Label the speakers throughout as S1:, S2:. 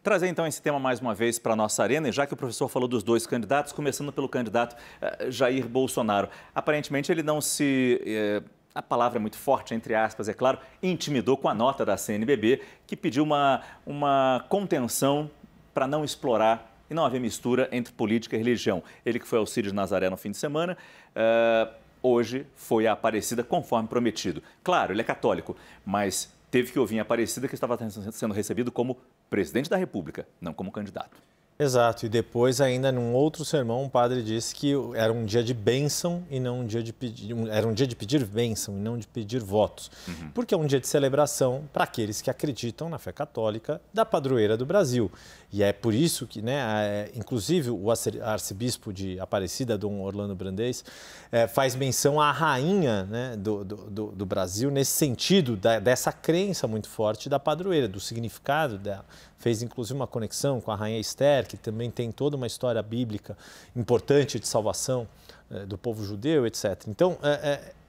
S1: Trazer então esse tema mais uma vez para a nossa arena, e já que o professor falou dos dois candidatos, começando pelo candidato Jair Bolsonaro. Aparentemente ele não se, a palavra é muito forte, entre aspas, é claro, intimidou com a nota da CNBB, que pediu uma contenção para não explorar e não haver mistura entre política e religião. Ele que foi ao Círio de Nazaré no fim de semana, hoje foi a Aparecida conforme prometido. Claro, ele é católico, mas teve que ouvir em Aparecida que estava sendo recebido como presidente da República, não como candidato.
S2: Exato, e depois ainda num outro sermão o padre disse que era um dia de bênção e não um dia de pedir, era um dia de pedir bênção e não de pedir votos, porque é um dia de celebração para aqueles que acreditam na fé católica da padroeira do Brasil. E é por isso que, inclusive o arcebispo de Aparecida, Dom Orlando Brandez, faz menção à rainha, do Brasil nesse sentido dessa crença muito forte da padroeira, do significado dela. Fez inclusive uma conexão com a rainha Esther, que também tem toda uma história bíblica importante de salvação do povo judeu, etc. Então,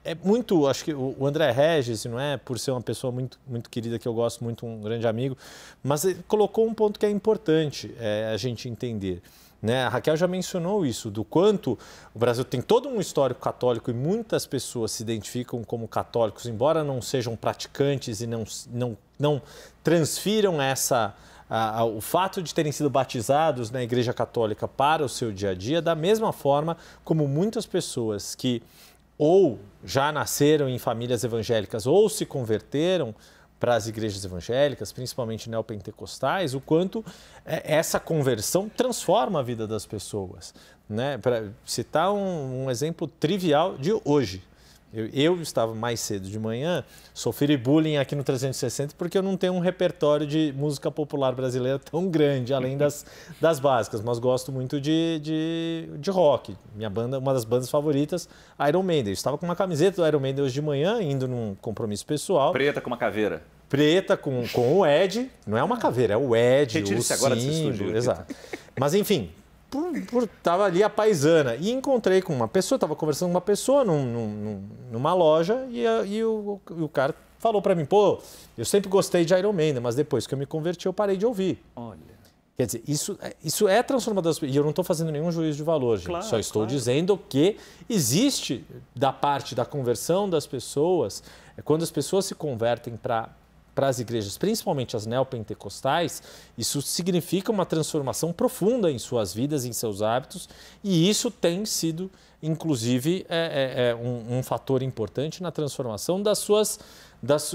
S2: é muito, acho que o André Regis, não é, por ser uma pessoa muito, muito querida, que eu gosto muito, um grande amigo, mas ele colocou um ponto que é importante a gente entender. A Raquel já mencionou isso, do quanto o Brasil tem todo um histórico católico e muitas pessoas se identificam como católicos, embora não sejam praticantes e não transfiram o fato de terem sido batizados na Igreja Católica para o seu dia a dia, da mesma forma como muitas pessoas que ou já nasceram em famílias evangélicas ou se converteram para as igrejas evangélicas, principalmente neopentecostais, o quanto essa conversão transforma a vida das pessoas. Para citar um exemplo trivial de hoje. Eu estava mais cedo de manhã, sofri bullying aqui no 360 porque eu não tenho um repertório de música popular brasileira tão grande, além das básicas, mas gosto muito de rock. Minha banda, uma das bandas favoritas, Iron Maiden. Eu estava com uma camiseta do Iron Maiden hoje de manhã, indo num compromisso pessoal.
S1: Preta com uma caveira.
S2: Preta com o Ed, não é uma caveira, é o Ed,
S1: Retire-se
S2: o
S1: agora
S2: símbolo, exato. Mas enfim, estava ali a paisana e encontrei com uma pessoa, estava conversando com uma pessoa numa loja e o cara falou para mim, eu sempre gostei de Iron Maiden, mas depois que eu me converti eu parei de ouvir.
S1: Olha.
S2: Quer dizer, isso é transformador. E eu não estou fazendo nenhum juízo de valor, gente.
S1: Claro,
S2: só estou dizendo que existe, da parte da conversão das pessoas, quando as pessoas se convertem para as igrejas, principalmente as neopentecostais, isso significa uma transformação profunda em suas vidas, em seus hábitos, e isso tem sido, inclusive, um fator importante na transformação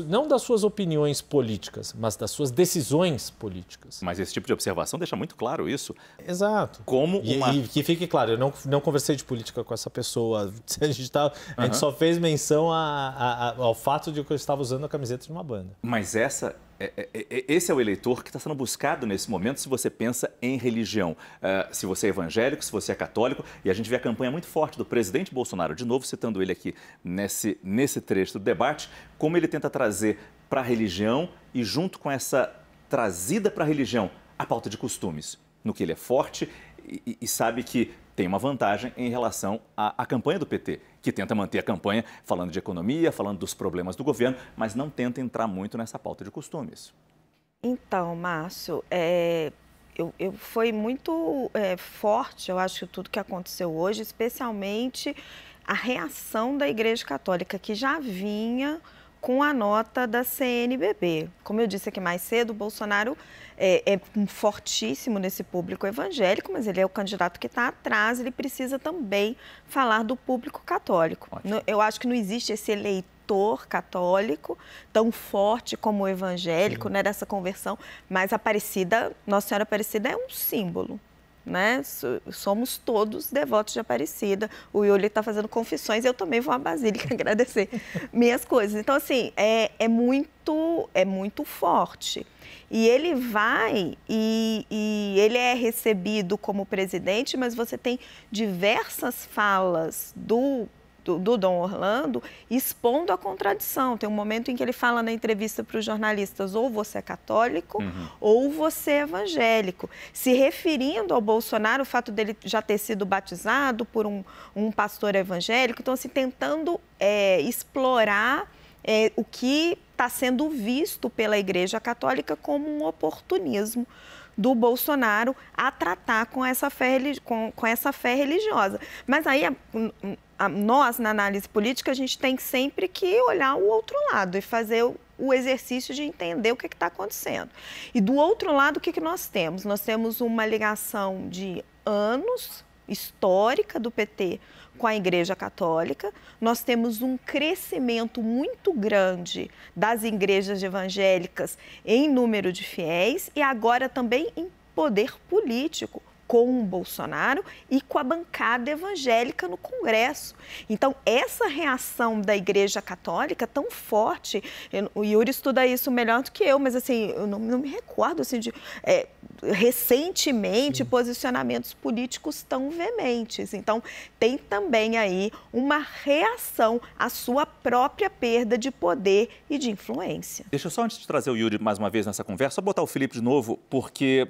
S2: não das suas opiniões políticas, mas das suas decisões políticas.
S1: Mas esse tipo de observação deixa muito claro isso.
S2: Exato.
S1: Como
S2: E que fique claro, eu não conversei de política com essa pessoa. A gente só fez menção ao fato de que eu estava usando a camiseta de uma banda.
S1: Mas esse é o eleitor que está sendo buscado nesse momento, se você pensa em religião. Se você é evangélico, se você é católico, e a gente vê a campanha muito forte do presidente Bolsonaro, de novo citando ele aqui nesse trecho do debate, como ele tenta trazer para a religião e junto com essa trazida para a religião a pauta de costumes, no que ele é forte e sabe que tem uma vantagem em relação à campanha do PT, que tenta manter a campanha falando de economia, falando dos problemas do governo, mas não tenta entrar muito nessa pauta de costumes.
S3: Então, Márcio, foi muito forte, eu acho, tudo que aconteceu hoje, especialmente a reação da Igreja Católica, que já vinha com a nota da CNBB. Como eu disse aqui mais cedo, o Bolsonaro é fortíssimo nesse público evangélico, mas ele é o candidato que está atrás, ele precisa também falar do público católico. Ótimo. Eu acho que não existe esse eleitor católico tão forte como o evangélico, dessa conversão, mas Nossa Senhora Aparecida é um símbolo. Somos todos devotos de Aparecida. O Yuli está fazendo confissões, eu também vou à Basílica agradecer minhas coisas. Então, assim, é muito forte. E ele vai e ele é recebido como presidente, mas você tem diversas falas do Dom Orlando expondo a contradição. Tem um momento em que ele fala na entrevista para os jornalistas, ou você é católico, ou você é evangélico. Se referindo ao Bolsonaro, o fato dele já ter sido batizado por um pastor evangélico, então assim, tentando explorar o que está sendo visto pela Igreja Católica como um oportunismo do Bolsonaro a tratar com essa fé religiosa. Mas aí nós, na análise política, a gente tem sempre que olhar o outro lado e fazer o exercício de entender o que está acontecendo. E do outro lado, o que nós temos? Nós temos uma ligação de anos histórica do PT com a Igreja Católica, nós temos um crescimento muito grande das igrejas evangélicas em número de fiéis e agora também em poder político, com o Bolsonaro e com a bancada evangélica no Congresso. Então, essa reação da Igreja Católica tão forte, o Yuri estuda isso melhor do que eu, mas assim, eu não me recordo assim, de recentemente posicionamentos políticos tão veementes. Então, tem também aí uma reação à sua própria perda de poder e de influência.
S1: Deixa eu só, antes de trazer o Yuri mais uma vez nessa conversa, só botar o Felipe de novo, porque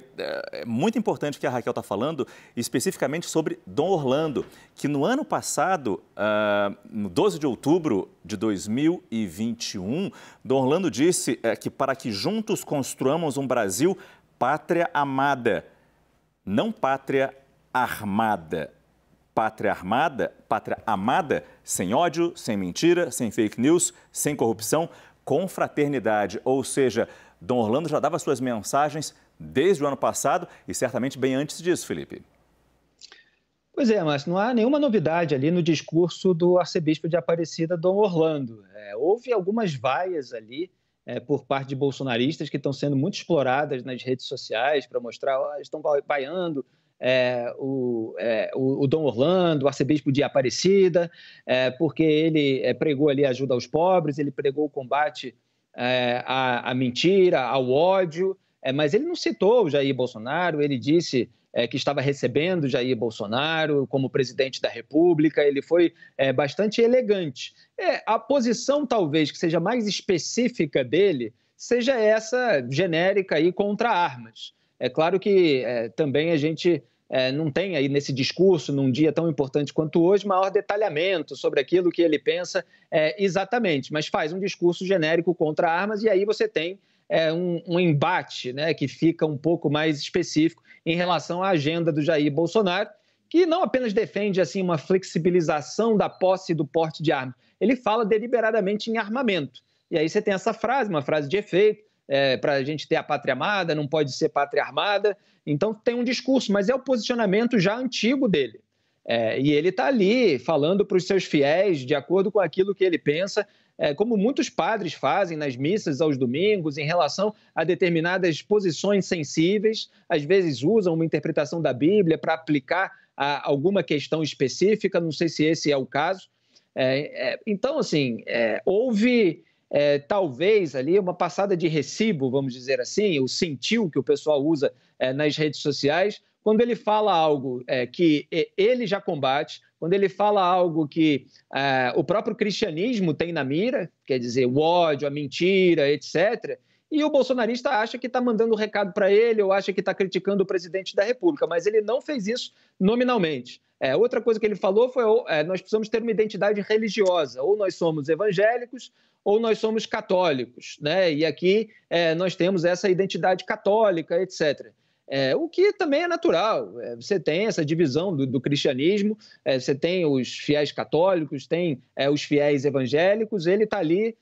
S1: é muito importante que a Raquel está falando especificamente sobre Dom Orlando, que no ano passado, no 12 de outubro de 2021, Dom Orlando disse que para que juntos construamos um Brasil pátria amada, não pátria armada. Pátria armada, pátria amada, sem ódio, sem mentira, sem fake news, sem corrupção, com fraternidade. Ou seja, Dom Orlando já dava suas mensagens desde o ano passado e certamente bem antes disso, Felipe.
S4: Pois é, mas não há nenhuma novidade ali no discurso do arcebispo de Aparecida, Dom Orlando. Houve algumas vaias ali por parte de bolsonaristas que estão sendo muito exploradas nas redes sociais para mostrar, estão vaiando o Dom Orlando, o arcebispo de Aparecida, porque ele pregou ali ajuda aos pobres, ele pregou o combate à mentira, ao ódio, mas ele não citou o Jair Bolsonaro, ele disse que estava recebendo Jair Bolsonaro como presidente da República, ele foi bastante elegante. A posição, talvez, que seja mais específica dele, seja essa genérica aí contra armas. É claro que também a gente não tem aí nesse discurso, num dia tão importante quanto hoje, maior detalhamento sobre aquilo que ele pensa exatamente, mas faz um discurso genérico contra armas e aí você tem um embate, né, que fica um pouco mais específico em relação à agenda do Jair Bolsonaro, que não apenas defende assim, uma flexibilização da posse e do porte de armas, ele fala deliberadamente em armamento. E aí você tem essa frase, uma frase de efeito, para a gente ter a pátria amada, não pode ser pátria armada. Então tem um discurso, mas é o posicionamento já antigo dele. E ele está ali falando para os seus fiéis, de acordo com aquilo que ele pensa, como muitos padres fazem nas missas aos domingos, em relação a determinadas posições sensíveis, às vezes usam uma interpretação da Bíblia para aplicar a alguma questão específica, não sei se esse é o caso. Então, assim, houve talvez ali uma passada de recibo, vamos dizer assim, o sentiu que o pessoal usa nas redes sociais, quando ele fala algo que ele já combate, quando ele fala algo que o próprio cristianismo tem na mira, quer dizer, o ódio, a mentira, etc., e o bolsonarista acha que está mandando um recado para ele ou acha que está criticando o presidente da República, mas ele não fez isso nominalmente. Outra coisa que ele falou foi nós precisamos ter uma identidade religiosa, ou nós somos evangélicos ou nós somos católicos, né? E aqui nós temos essa identidade católica, etc., o que também é natural. Você tem essa divisão do cristianismo, você tem os fiéis católicos, tem os fiéis evangélicos, ele está ali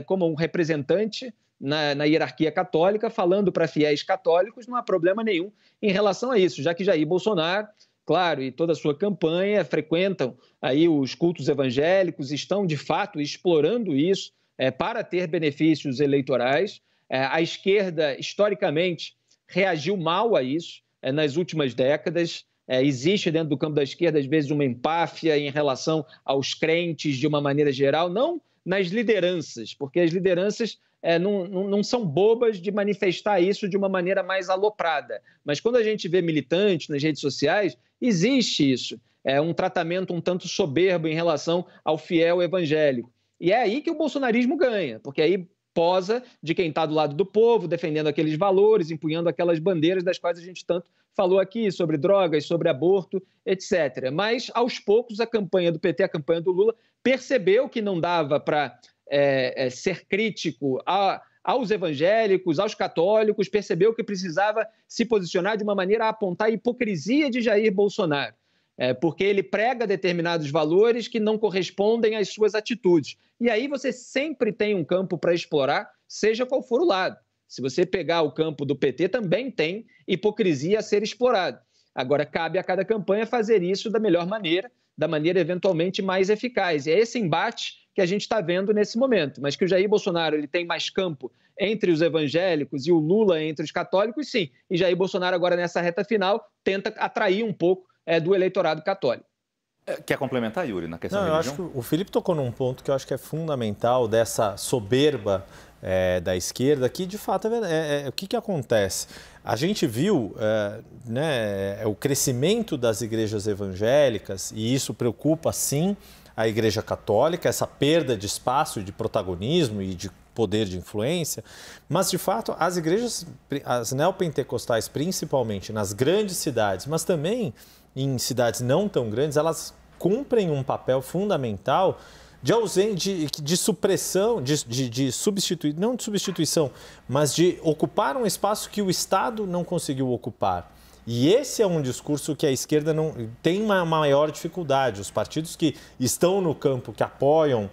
S4: como um representante na hierarquia católica, falando para fiéis católicos, não há problema nenhum em relação a isso, já que Jair Bolsonaro, claro, e toda a sua campanha frequentam aí os cultos evangélicos, estão de fato explorando isso para ter benefícios eleitorais. A esquerda, historicamente, reagiu mal a isso nas últimas décadas. Existe dentro do campo da esquerda, às vezes, uma empáfia em relação aos crentes de uma maneira geral, não nas lideranças, porque as lideranças não são bobas de manifestar isso de uma maneira mais aloprada. Mas quando a gente vê militantes nas redes sociais, existe isso, um tratamento um tanto soberbo em relação ao fiel evangélico. E é aí que o bolsonarismo ganha, porque aí posa de quem está do lado do povo, defendendo aqueles valores, empunhando aquelas bandeiras das quais a gente tanto falou aqui, sobre drogas, sobre aborto, etc. Mas, aos poucos, a campanha do PT, a campanha do Lula, percebeu que não dava para ser crítico aos evangélicos, aos católicos, percebeu que precisava se posicionar de uma maneira a apontar a hipocrisia de Jair Bolsonaro, porque ele prega determinados valores que não correspondem às suas atitudes. E aí você sempre tem um campo para explorar, seja qual for o lado. Se você pegar o campo do PT, também tem hipocrisia a ser explorada. Agora, cabe a cada campanha fazer isso da melhor maneira, da maneira eventualmente mais eficaz. E é esse embate que a gente está vendo nesse momento. Mas que o Jair Bolsonaro ele tem mais campo entre os evangélicos e o Lula entre os católicos, sim. E Jair Bolsonaro agora, nessa reta final, tenta atrair um pouco do eleitorado católico.
S1: Quer complementar, Yuri, na questão da religião?
S2: Eu acho que o Felipe tocou num ponto que eu acho que é fundamental dessa soberba da esquerda, que de fato o que acontece? A gente viu o crescimento das igrejas evangélicas, e isso preocupa sim a Igreja Católica, essa perda de espaço, de protagonismo e de poder de influência, mas de fato as igrejas, as neopentecostais principalmente nas grandes cidades, mas também em cidades não tão grandes, elas cumprem um papel fundamental de supressão, de substituir, não de substituição, mas de ocupar um espaço que o Estado não conseguiu ocupar. E esse é um discurso que a esquerda não tem uma maior dificuldade. Os partidos que estão no campo, que apoiam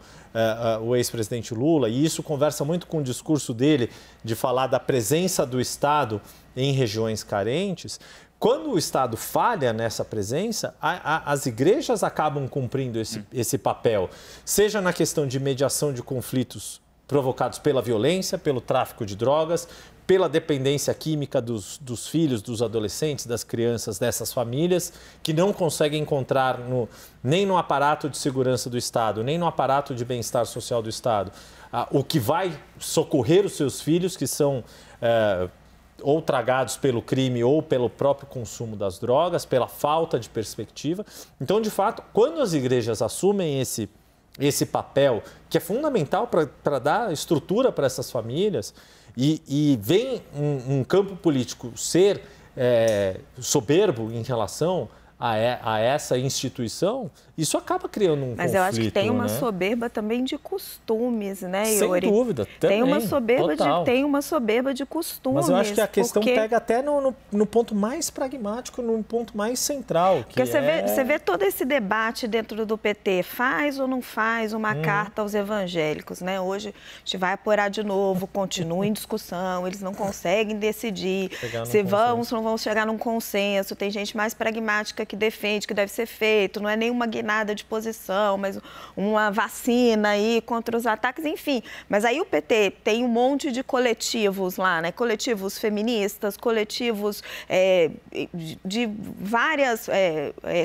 S2: o ex-presidente Lula, e isso conversa muito com o discurso dele de falar da presença do Estado em regiões carentes. Quando o Estado falha nessa presença, as igrejas acabam cumprindo esse papel, seja na questão de mediação de conflitos provocados pela violência, pelo tráfico de drogas, pela dependência química dos filhos, dos adolescentes, das crianças dessas famílias, que não conseguem encontrar nem no aparato de segurança do Estado, nem no aparato de bem-estar social do Estado, o que vai socorrer os seus filhos, que são ou tragados pelo crime ou pelo próprio consumo das drogas, pela falta de perspectiva. Então, de fato, quando as igrejas assumem esse papel, que é fundamental para dar estrutura para essas famílias, e vem um campo político ser soberbo em relação a essa instituição, isso acaba criando um conflito.
S3: Mas eu acho que tem uma soberba também de costumes, né,
S2: Yuri? Sem dúvida, também.
S3: Tem uma soberba de costumes.
S2: Mas eu acho que a questão pega até no ponto mais pragmático, no ponto mais central.
S3: Porque você vê todo esse debate dentro do PT, faz ou não faz uma carta aos evangélicos, né? Hoje a gente vai apurar de novo, continua em discussão, eles não conseguem decidir se vamos ou não vamos chegar num consenso, tem gente mais pragmática que defende que deve ser feito, não é nenhuma guinada de posição, mas uma vacina aí contra os ataques, enfim. Mas aí o PT tem um monte de coletivos lá, né? Coletivos feministas, coletivos de várias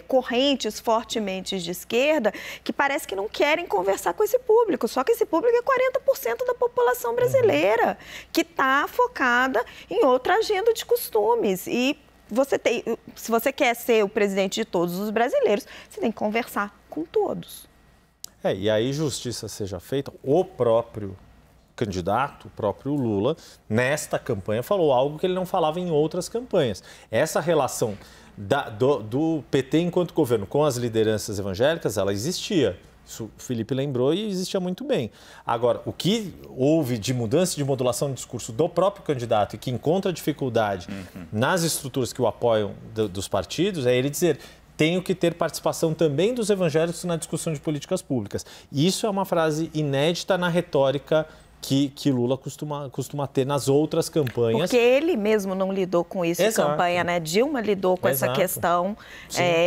S3: correntes fortemente de esquerda que parece que não querem conversar com esse público, só que esse público é 40% da população brasileira, que está focada em outra agenda de costumes. E se você quer ser o presidente de todos os brasileiros, você tem que conversar com todos.
S2: E aí, justiça seja feita, o próprio candidato, o próprio Lula, nesta campanha falou algo que ele não falava em outras campanhas. Essa relação do PT enquanto governo com as lideranças evangélicas, ela existia. Isso o Felipe lembrou e existia muito bem. Agora, o que houve de mudança de modulação de discurso do próprio candidato e que encontra dificuldade nas estruturas que o apoiam dos partidos é ele dizer: tenho que ter participação também dos evangélicos na discussão de políticas públicas. E isso é uma frase inédita na retórica que Lula costuma ter nas outras campanhas.
S3: Porque ele mesmo não lidou com isso em campanha, né? Dilma lidou com essa questão,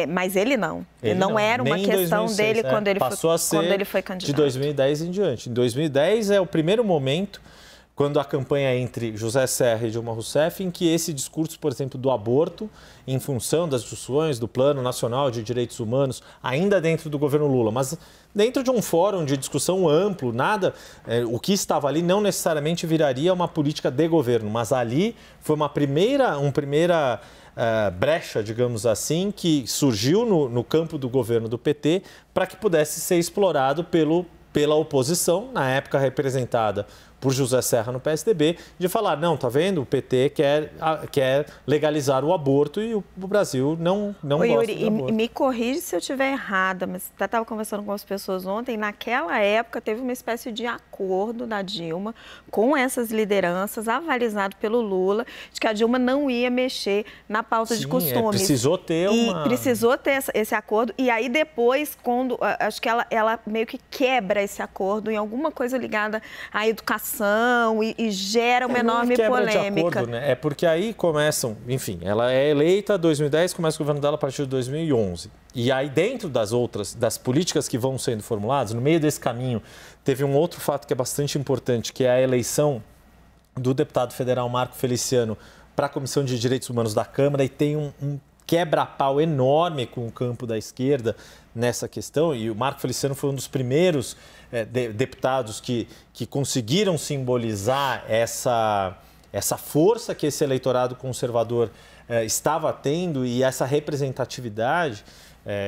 S3: mas ele não. Não era uma questão 2006, dele quando ele foi candidato.
S2: De 2010 em diante. Em 2010 é o primeiro momento, quando a campanha entre José Serra e Dilma Rousseff, em que esse discurso, por exemplo, do aborto, em função das discussões do Plano Nacional de Direitos Humanos, ainda dentro do governo Lula, mas dentro de um fórum de discussão amplo, o que estava ali não necessariamente viraria uma política de governo, mas ali foi uma primeira brecha, digamos assim, que surgiu no campo do governo do PT para que pudesse ser explorado pela oposição, na época representada por José Serra no PSDB, de falar, não, tá vendo? O PT quer legalizar o aborto e o Brasil não gosta
S3: Yuri,
S2: de aborto.
S3: Me corrige se eu estiver errada, mas eu estava conversando com as pessoas ontem, naquela época teve uma espécie de acordo da Dilma com essas lideranças, avalizado pelo Lula, de que a Dilma não ia mexer na pauta de costumes.
S2: Precisou ter
S3: precisou ter esse acordo, e aí depois, quando acho que ela meio que quebra esse acordo em alguma coisa ligada à educação e gera uma enorme polêmica.
S2: Acordo, né? É porque aí começam, enfim, ela é eleita em 2010, começa o governo dela a partir de 2011. E aí dentro das políticas que vão sendo formuladas, no meio desse caminho, teve um outro fato que é bastante importante, que é a eleição do deputado federal Marco Feliciano para a Comissão de Direitos Humanos da Câmara, e tem um quebra-pau enorme com o campo da esquerda nessa questão, e o Marco Feliciano foi um dos primeiros deputados que conseguiram simbolizar essa força que esse eleitorado conservador estava tendo, e essa representatividade,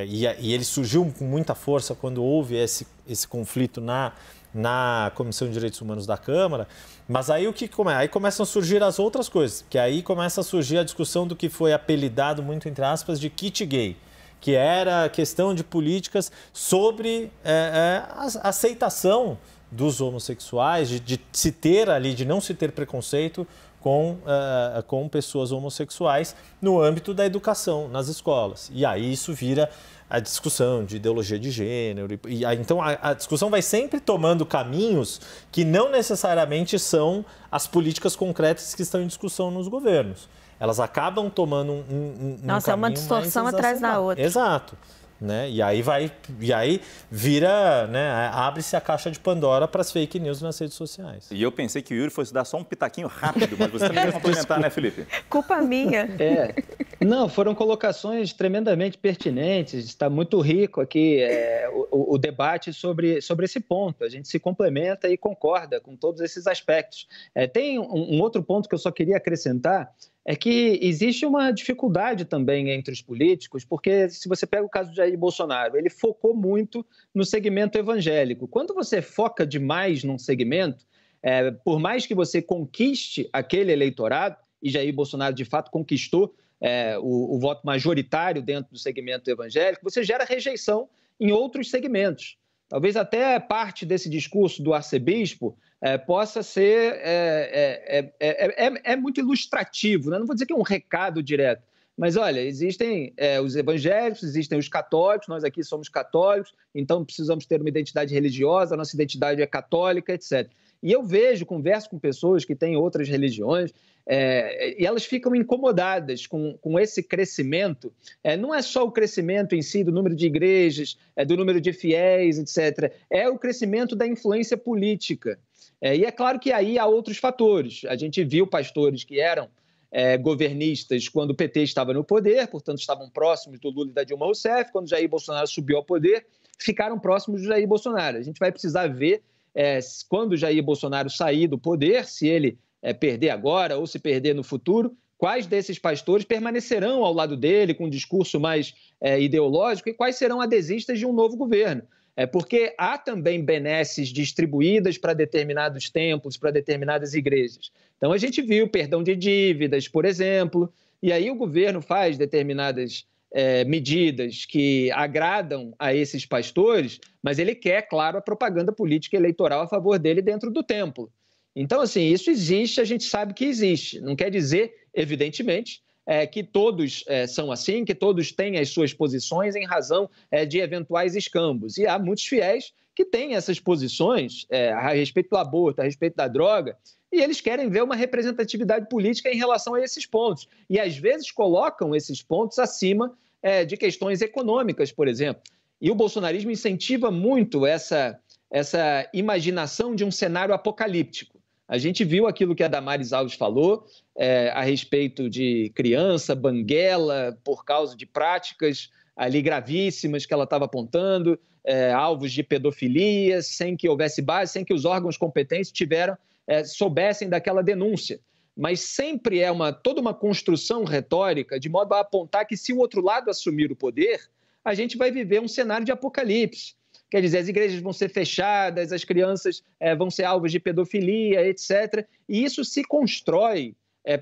S2: e ele surgiu com muita força quando houve esse conflito na Comissão de Direitos Humanos da Câmara. Mas aí aí começam a surgir as outras coisas, que aí começa a surgir a discussão do que foi apelidado, muito entre aspas, de kit gay, que era a questão de políticas sobre a aceitação dos homossexuais, de se ter ali, de não se ter preconceito com pessoas homossexuais no âmbito da educação, nas escolas. E aí isso vira a discussão de ideologia de gênero. Então a discussão vai sempre tomando caminhos que não necessariamente são as políticas concretas que estão em discussão nos governos. Elas acabam tomando um
S3: Nossa, é uma distorção atrás da outra.
S2: Exato. Né? E aí vira, né? Abre-se a caixa de Pandora para as fake news nas redes sociais.
S1: E eu pensei que o Yuri fosse dar só um pitaquinho rápido, mas você também vai complementar, né, Felipe?
S3: Culpa minha.
S4: Não, foram colocações tremendamente pertinentes, está muito rico aqui o debate sobre esse ponto. A gente se complementa e concorda com todos esses aspectos. Tem um outro ponto que eu só queria acrescentar, é que existe uma dificuldade também entre os políticos, porque se você pega o caso de Jair Bolsonaro, ele focou muito no segmento evangélico. Quando você foca demais num segmento, por mais que você conquiste aquele eleitorado, e Jair Bolsonaro de fato conquistou o voto majoritário dentro do segmento evangélico, você gera rejeição em outros segmentos. Talvez até parte desse discurso do arcebispo possa ser muito ilustrativo, né? Não vou dizer que é um recado direto, mas olha, existem os evangélicos, existem os católicos, nós aqui somos católicos, então precisamos ter uma identidade religiosa, a nossa identidade é católica, etc. E eu converso com pessoas que têm outras religiões, e elas ficam incomodadas com esse crescimento. Não é só o crescimento em si do número de igrejas, do número de fiéis, etc. É o crescimento da influência política. E é claro que aí há outros fatores. A gente viu pastores que eram governistas quando o PT estava no poder, portanto estavam próximos do Lula e da Dilma Rousseff. Quando Jair Bolsonaro subiu ao poder, ficaram próximos do Jair Bolsonaro. A gente vai precisar ver quando Jair Bolsonaro sair do poder, se ele perder agora ou se perder no futuro, quais desses pastores permanecerão ao lado dele com um discurso mais ideológico e quais serão adesistas de um novo governo. Porque há também benesses distribuídas para determinados templos, para determinadas igrejas. Então, a gente viu perdão de dívidas, por exemplo, e aí o governo faz determinadas medidas que agradam a esses pastores, mas ele quer, claro, a propaganda política eleitoral a favor dele dentro do templo. Então, assim, isso existe, a gente sabe que existe. Não quer dizer, evidentemente, que todos são assim, que todos têm as suas posições em razão de eventuais escambos. E há muitos fiéis que têm essas posições a respeito do aborto, a respeito da droga, e eles querem ver uma representatividade política em relação a esses pontos. E, às vezes, colocam esses pontos acima de questões econômicas, por exemplo. E o bolsonarismo incentiva muito essa imaginação de um cenário apocalíptico. A gente viu aquilo que a Damares Alves falou a respeito de criança, banguela, por causa de práticas ali gravíssimas que ela estava apontando, alvos de pedofilia, sem que houvesse base, sem que os órgãos competentes soubessem daquela denúncia. Mas sempre toda uma construção retórica de modo a apontar que se o outro lado assumir o poder, a gente vai viver um cenário de apocalipse. Quer dizer, as igrejas vão ser fechadas, as crianças vão ser alvos de pedofilia, etc. E isso se constrói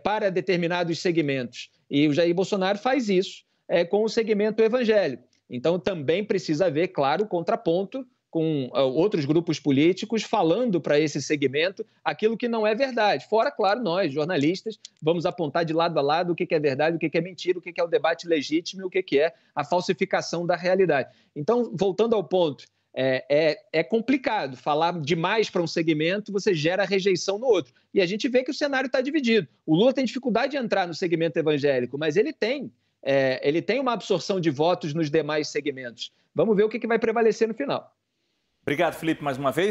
S4: para determinados segmentos. E o Jair Bolsonaro faz isso com o segmento evangélico. Então, também precisa haver, claro, contraponto com outros grupos políticos falando para esse segmento aquilo que não é verdade. Fora, claro, nós, jornalistas, vamos apontar de lado a lado o que é verdade, o que é mentira, o que é o debate legítimo e o que é a falsificação da realidade. Então, voltando ao ponto, é complicado falar demais para um segmento, você gera rejeição no outro. E a gente vê que o cenário está dividido. O Lula tem dificuldade de entrar no segmento evangélico, mas ele tem uma absorção de votos nos demais segmentos. Vamos ver o que vai prevalecer no final.
S1: Obrigado, Felipe, mais uma vez.